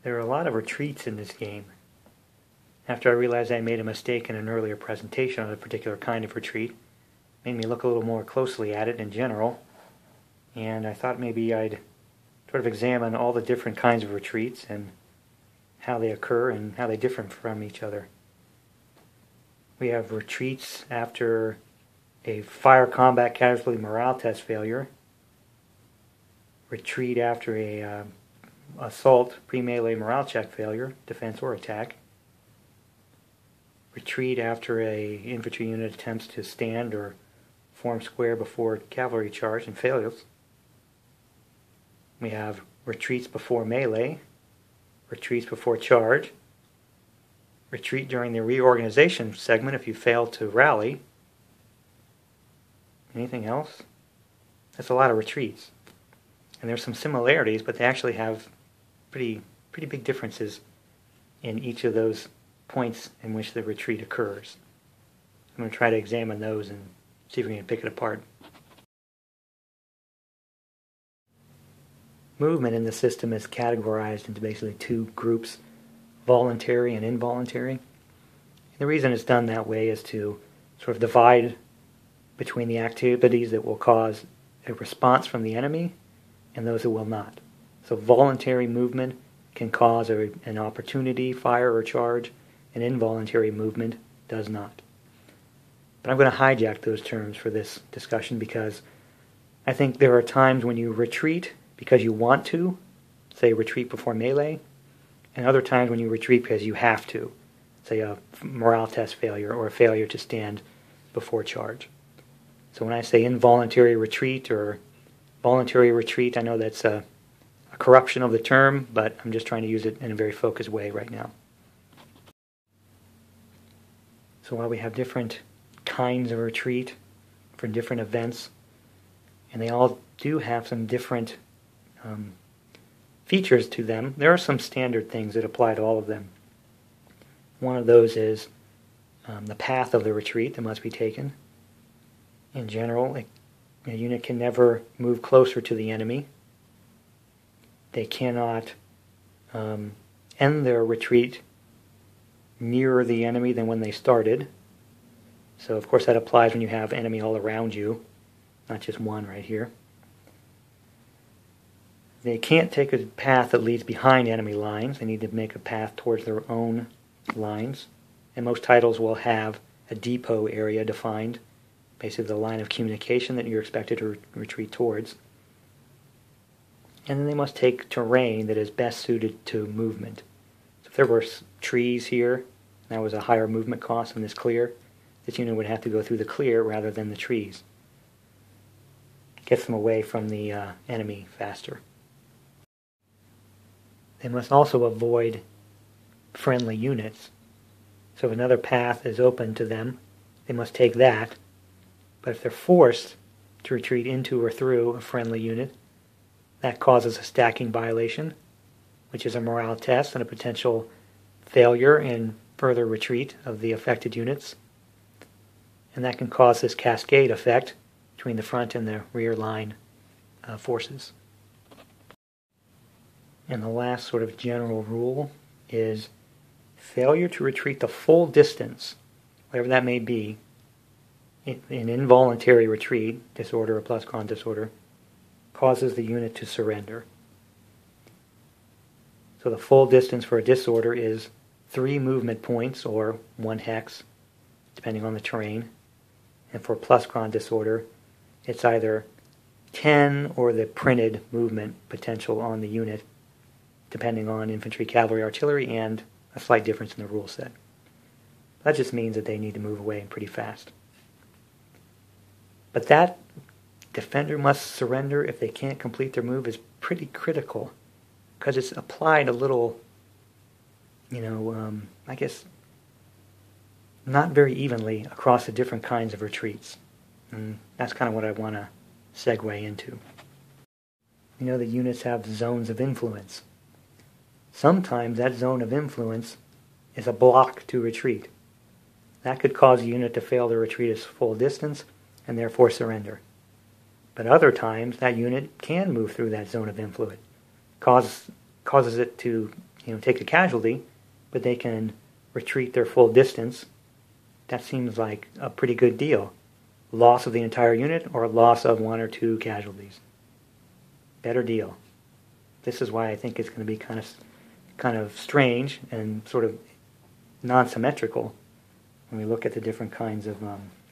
There are a lot of retreats in this game. After I realized I made a mistake in an earlier presentation on a particular kind of retreat, it made me look a little more closely at it in general, and I thought maybe I'd sort of examine all the different kinds of retreats and how they occur and how they differ from each other. We have retreats after a fire combat casualty morale test failure, retreat after a assault pre-melee morale check failure, defense or attack, retreat after a infantry unit attempts to stand or form square before cavalry charge and fails. We have retreats before melee, retreats before charge, retreat during the reorganization segment if you fail to rally. Anything else? That's a lot of retreats. And there's some similarities, but they actually have pretty big differences in each of those points in which the retreat occurs. I'm going to try to examine those and see if we can pick it apart. Movement in the system is categorized into basically two groups, voluntary and involuntary. And the reason it's done that way is to sort of divide between the activities that will cause a response from the enemy and those that will not. So voluntary movement can cause an opportunity, fire or charge, and involuntary movement does not. But I'm going to hijack those terms for this discussion because I think there are times when you retreat because you want to, say retreat before melee, and other times when you retreat because you have to, say a morale test failure or a failure to stand before charge. So when I say involuntary retreat or voluntary retreat, I know that's a corruption of the term, but I'm just trying to use it in a very focused way right now. So while we have different kinds of retreat for different events, and they all do have some different features to them, there are some standard things that apply to all of them. One of those is the path of the retreat that must be taken. In general, a unit can never move closer to the enemy. They cannot end their retreat nearer the enemy than when they started. So, of course, that applies when you have enemy all around you, not just one right here. They can't take a path that leads behind enemy lines. They need to make a path towards their own lines. And most titles will have a depot area defined, basically the line of communication that you're expected to retreat towards. And then they must take terrain that is best suited to movement. So if there were trees here, that was a higher movement cost in this clear, this unit would have to go through the clear rather than the trees. Gets them away from the enemy faster. They must also avoid friendly units. So if another path is open to them, they must take that. But if they're forced to retreat into or through a friendly unit, that causes a stacking violation, which is a morale test and a potential failure in further retreat of the affected units. And that can cause this cascade effect between the front and the rear line forces. And the last sort of general rule is failure to retreat the full distance, whatever that may be, in involuntary retreat, disorder or plusquam disorder, causes the unit to surrender. So the full distance for a disorder is 3 movement points or 1 hex, depending on the terrain. And for plusquam disorder, it's either 10 or the printed movement potential on the unit, depending on infantry, cavalry, artillery, and a slight difference in the rule set. That just means that they need to move away pretty fast. But that defender must surrender if they can't complete their move is pretty critical, because it's applied a little, I guess, not very evenly across the different kinds of retreats. And that's kind of what I want to segue into. We know that units have zones of influence. Sometimes that zone of influence is a block to retreat. That could cause a unit to fail to retreat its full distance and therefore surrender. But other times that unit can move through that zone of influence. Causes it to take a casualty, but they can retreat their full distance. That seems like a pretty good deal. Loss of the entire unit or loss of 1 or 2 casualties. Better deal. This is why I think it's going to be kind of strange and sort of non-symmetrical when we look at the different kinds of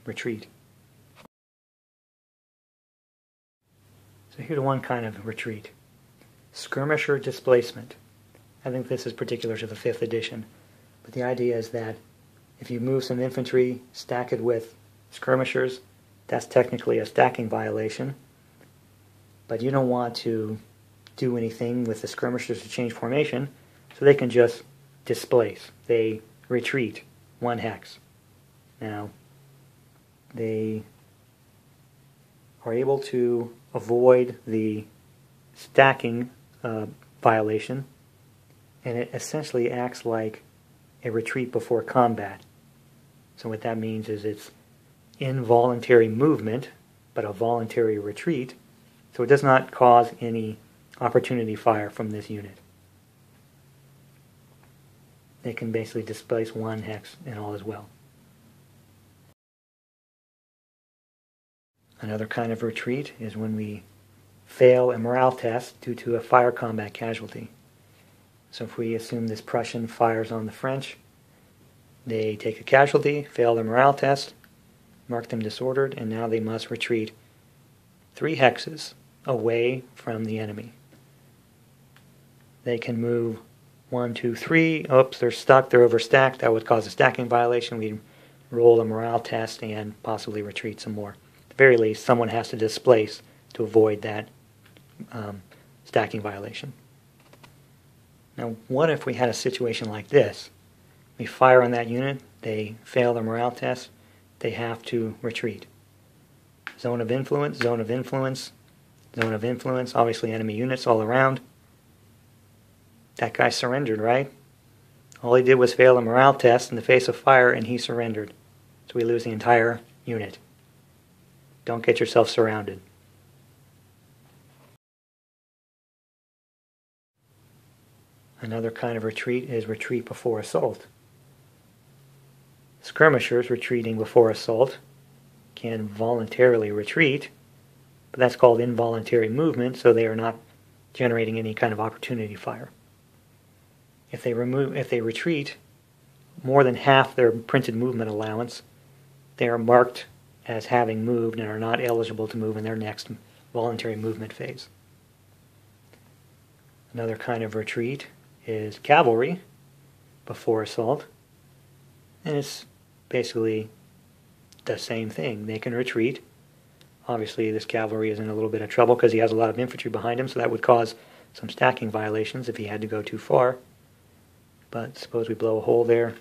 retreat. So here's one kind of retreat. Skirmisher displacement. I think this is particular to the 5th edition. But the idea is that if you move some infantry, stack it with skirmishers, that's technically a stacking violation. But you don't want to do anything with the skirmishers to change formation, so they can just displace. They retreat 1 hex. Now, they are able to avoid the stacking violation, and it essentially acts like a retreat before combat. So what that means is it's involuntary movement, but a voluntary retreat, so it does not cause any opportunity fire from this unit. They can basically displace 1 hex and all as well. Another kind of retreat is when we fail a morale test due to a fire combat casualty. So if we assume this Prussian fires on the French, they take a casualty, fail the morale test, mark them disordered, and now they must retreat 3 hexes away from the enemy. They can move 1, 2, 3. Oops, they're stuck, they're overstacked. That would cause a stacking violation. We'd roll a morale test and possibly retreat some more. At the very least, someone has to displace to avoid that stacking violation. Now, what if we had a situation like this? We fire on that unit, they fail their morale test, they have to retreat. Zone of influence, zone of influence, zone of influence, obviously enemy units all around. That guy surrendered, right? All he did was fail a morale test in the face of fire, and he surrendered. So we lose the entire unit. Don't get yourself surrounded. Another kind of retreat is retreat before assault. Skirmishers retreating before assault can voluntarily retreat, but that's called involuntary movement, so they are not generating any kind of opportunity fire. If they retreat more than half their printed movement allowance, they are marked as having moved and are not eligible to move in their next voluntary movement phase. Another kind of retreat is cavalry before assault, and it's basically the same thing. They can retreat. Obviously, this cavalry is in a little bit of trouble because he has a lot of infantry behind him, so that would cause some stacking violations if he had to go too far. But suppose we blow a hole there.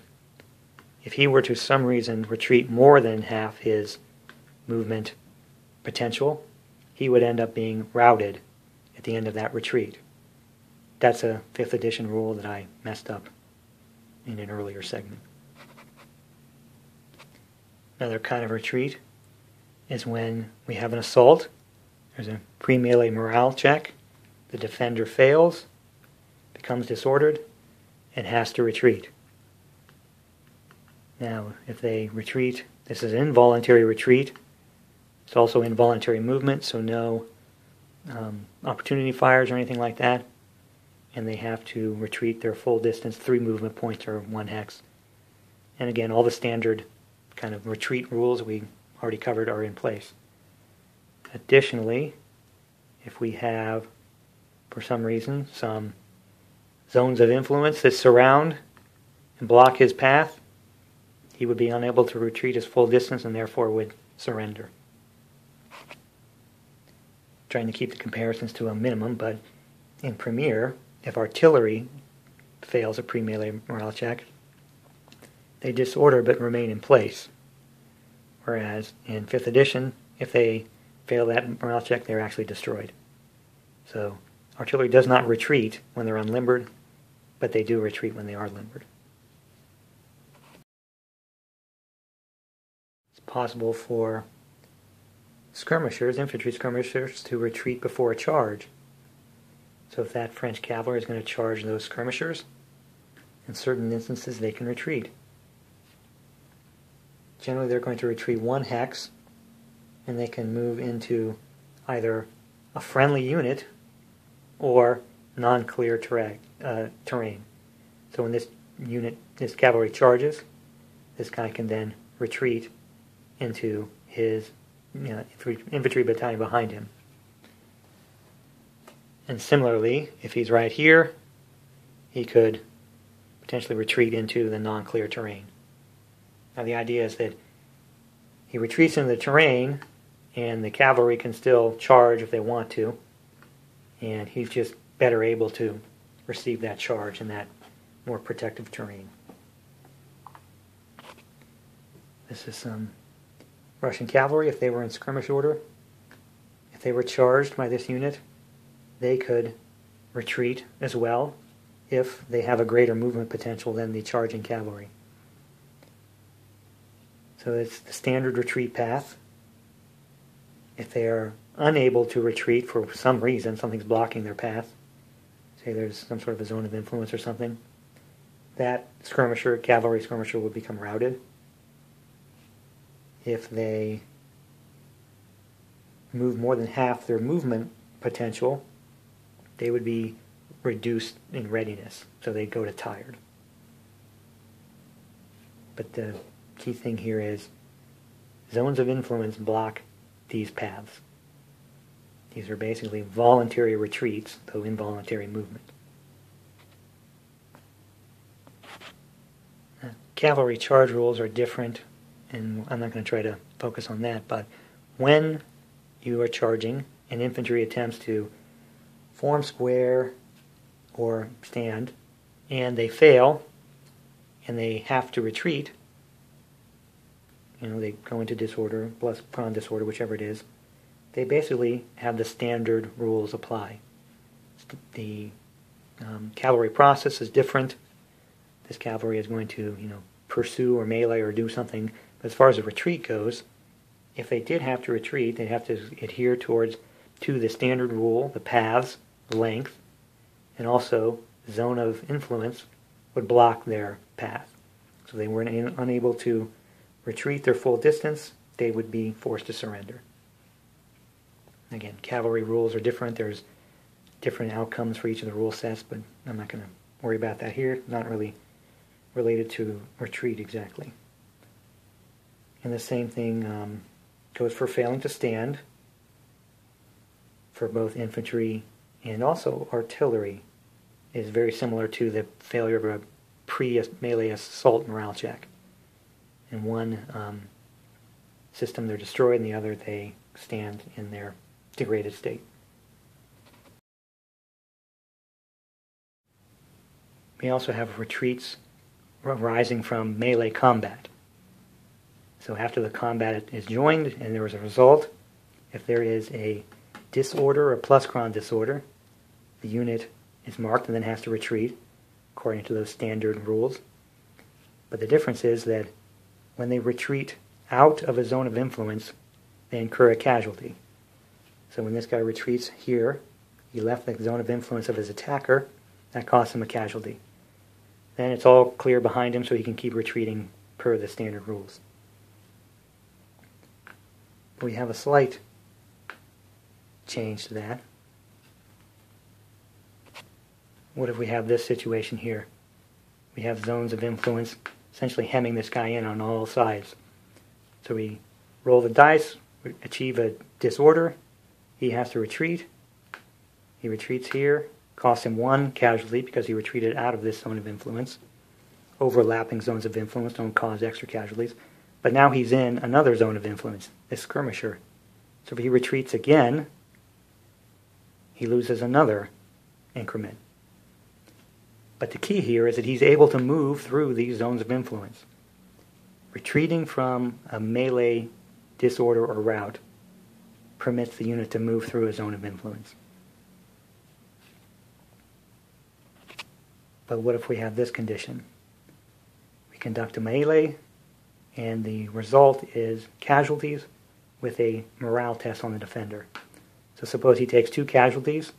If he were to some reason retreat more than half his movement potential, he would end up being routed at the end of that retreat. That's a 5th edition rule that I messed up in an earlier segment. Another kind of retreat is when we have an assault. There's a pre-melee morale check. The defender fails, becomes disordered, and has to retreat. Now, if they retreat, this is an involuntary retreat. It's also involuntary movement, so no opportunity fires or anything like that. And they have to retreat their full distance, 3 movement points or 1 hex. And again, all the standard kind of retreat rules we already covered are in place. Additionally, if we have, for some reason, some zones of influence that surround and block his path, he would be unable to retreat his full distance and therefore would surrender. Trying to keep the comparisons to a minimum, but in Premier, if artillery fails a pre-melee morale check, they disorder but remain in place. Whereas in 5th edition, if they fail that morale check, they're actually destroyed. So artillery does not retreat when they're unlimbered, but they do retreat when they are limbered. It's possible for skirmishers, infantry skirmishers, to retreat before a charge. So if that French cavalry is going to charge those skirmishers, In certain instances, they can retreat. Generally, they're going to retreat 1 hex, and they can move into either a friendly unit or non-clear terrain. So when this cavalry charges, this guy can then retreat into his infantry battalion behind him. And similarly, if he's right here, he could potentially retreat into the non-clear terrain. Now the idea is that he retreats into the terrain, and the cavalry can still charge if they want to, and he's just better able to receive that charge in that more protective terrain. This is some Russian cavalry. If they were in skirmish order, if they were charged by this unit, they could retreat as well if they have a greater movement potential than the charging cavalry. So it's the standard retreat path. If they are unable to retreat for some reason, something's blocking their path, say there's some sort of a zone of influence or something, that cavalry skirmisher would become routed. If they move more than half their movement potential, they would be reduced in readiness, so they'd go to tired. But the key thing here is zones of influence block these paths. These are basically voluntary retreats, though involuntary movement. Cavalry charge rules are different, and I'm not going to try to focus on that, but when you are charging and infantry attempts to form square or stand, and they fail, and they have to retreat, they go into disorder, plus prone disorder, whichever it is, they basically have the standard rules apply. The cavalry process is different. This cavalry is going to, pursue or melee or do something. But as far as the retreat goes, if they did have to retreat, they'd have to adhere to the standard rule, the paths, the length, and also the zone of influence would block their path. So they were unable to retreat their full distance, they would be forced to surrender. Again, cavalry rules are different. There's different outcomes for each of the rule sets, but I'm not going to worry about that here. Not really related to retreat exactly. And the same thing goes for failing to stand for both infantry and also artillery. Is very similar to the failure of a pre-melee assault morale check. In one system they're destroyed, in the other they stand in their degraded state. We also have retreats arising from melee combat. So after the combat is joined and there is a result, if there is a disorder or pluscron disorder, the unit is marked and then has to retreat according to those standard rules. But the difference is that when they retreat out of a zone of influence, they incur a casualty. So when this guy retreats here, he left the zone of influence of his attacker, that costs him a casualty. Then it's all clear behind him so he can keep retreating per the standard rules. We have a slight change to that. What if we have this situation here? We have zones of influence essentially hemming this guy in on all sides. So we roll the dice, we achieve a disorder, he has to retreat. He retreats here, costs him 1 casualty because he retreated out of this zone of influence. Overlapping zones of influence don't cause extra casualties. But now he's in another zone of influence, this skirmisher. So if he retreats again, he loses another increment. But the key here is that he's able to move through these zones of influence. Retreating from a melee disorder or rout permits the unit to move through a zone of influence. But what if we have this condition? We conduct a melee, and the result is casualties with a morale test on the defender. So suppose he takes 2 casualties,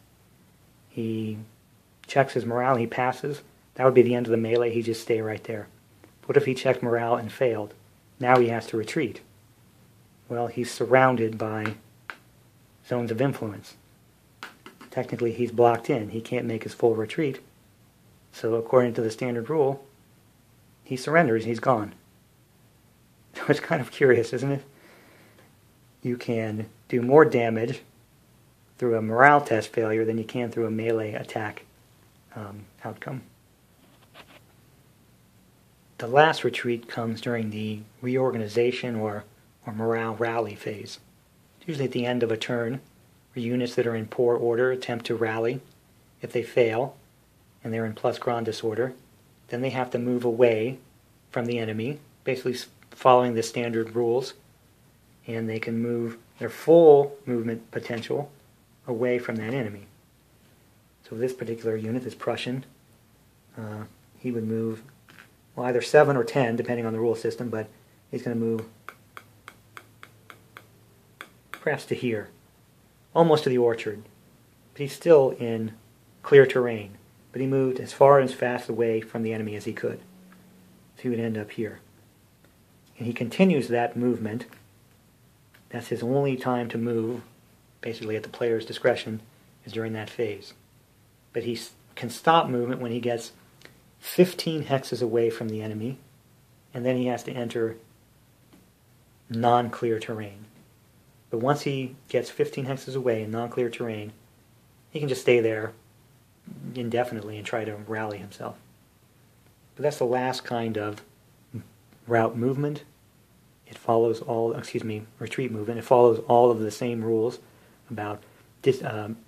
he checks his morale, he passes, That would be the end of the melee. He'd just stay right there. What if he checked morale and failed? Now he has to retreat. Well, he's surrounded by zones of influence. Technically, he's blocked in. He can't make his full retreat. So according to the standard rule, he surrenders. He's gone. So it's kind of curious, isn't it? You can do more damage through a morale test failure than you can through a melee attack outcome. The last retreat comes during the reorganization or morale rally phase. It's usually at the end of a turn, where units that are in poor order attempt to rally. If they fail, and they're in plus grand disorder, then they have to move away from the enemy, basically following the standard rules, and they can move their full movement potential away from that enemy. So this particular unit, this Prussian, he would move, well, either 7 or 10, depending on the rule system, but he's going to move perhaps to here, almost to the orchard. But he's still in clear terrain, but he moved as far and as fast away from the enemy as he could. So he would end up here. And he continues that movement. That's his only time to move, basically at the player's discretion, is during that phase. But he can stop movement when he gets 15 hexes away from the enemy, and then he has to enter non-clear terrain. But once he gets 15 hexes away in non-clear terrain, he can just stay there indefinitely and try to rally himself. But that's the last kind of route movement. It follows retreat movement. It follows all of the same rules about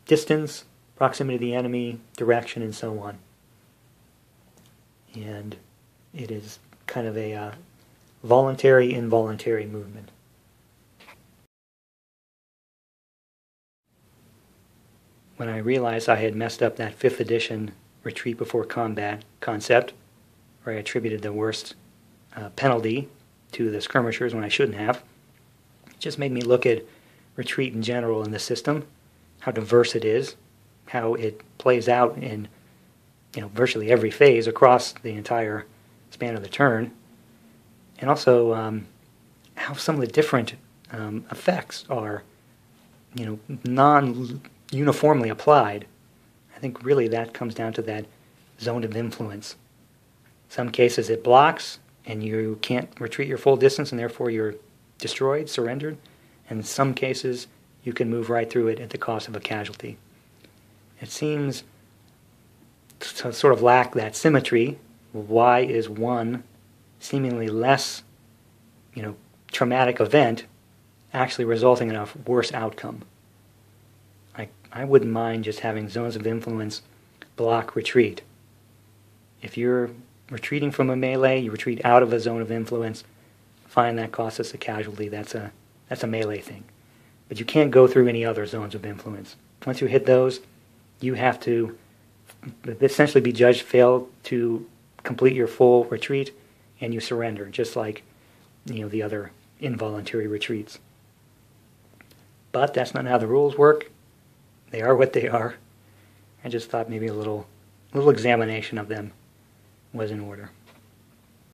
distance, proximity to the enemy, direction, and so on. And it is kind of a voluntary, involuntary movement. When I realized I had messed up that 5th edition retreat before combat concept, where I attributed the worst penalty to the skirmishers when I shouldn't have, it just made me look at retreat in general in the system, how diverse it is, how it plays out in virtually every phase across the entire span of the turn, and also how some of the different effects are non-uniformly applied. I think really that comes down to that zone of influence. Some cases it blocks and you can't retreat your full distance and therefore you're destroyed, surrendered. And in some cases you can move right through it at the cost of a casualty. It seems to sort of lack that symmetry. Why is one seemingly less traumatic event actually resulting in a worse outcome? I wouldn't mind just having zones of influence block retreat. If you're retreating from a melee, you retreat out of a zone of influence, fine, that costs us a casualty. That's a melee thing. But you can't go through any other zones of influence. Once you hit those, you have to essentially be judged fail to complete your full retreat, and you surrender, just like the other involuntary retreats. But that's not how the rules work. They are what they are. I just thought maybe a little examination of them was in order.